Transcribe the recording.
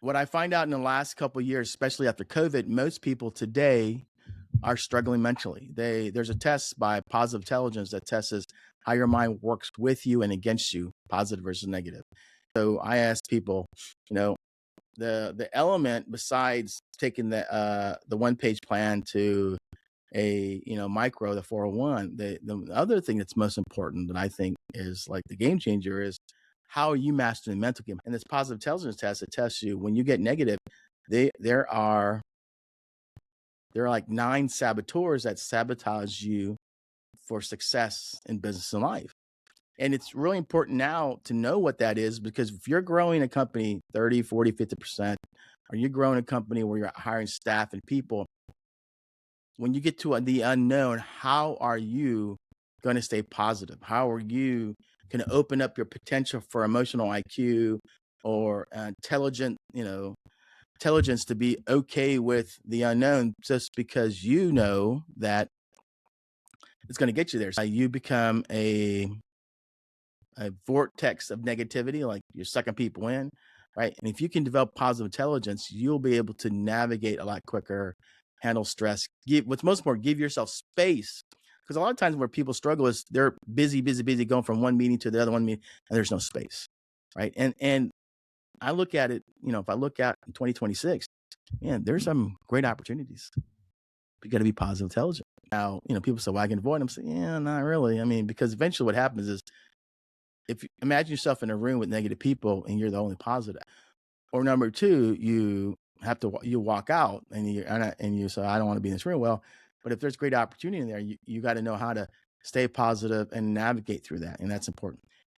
what I find out in the last couple of years, especially after COVID, most people today are struggling mentally. There's a test by Positive Intelligence that tests how your mind works with you and against you, positive versus negative. So I ask people, you know, the element besides taking the one page plan to a micro, the 401, the other thing that's most important that I think is like the game changer is how are you mastering the mental game. And this positive intelligence test, it tests you when you get negative. There are like 9 saboteurs that sabotage you for success in business and life. And it's really important now to know what that is, because if you're growing a company 30, 40, 50%, or you're growing a company where you're hiring staff and people, when you get to the unknown, how are you going to stay positive? How are you going to open up your potential for emotional IQ or intelligence to be okay with the unknown, just because you know that it's going to get you there. So you become a vortex of negativity, like you're sucking people in, right? And if you can develop positive intelligence, you'll be able to navigate a lot quicker, handle stress. What's most important, give yourself space. Because a lot of times where people struggle is they're busy, busy, busy, going from one meeting to the other one meeting, and there's no space, right? And I look at it, if I look at 2026, man, there's some great opportunities. You got to be positive intelligent. Now, people say, well, I can avoid them. I'm saying, yeah, not really. I mean, because eventually what happens is, if you imagine yourself in a room with negative people and you're the only positive, or number two, you walk out and you say, I don't want to be in this room. Well, but if there's great opportunity in there, you got to know how to stay positive and navigate through that. And that's important.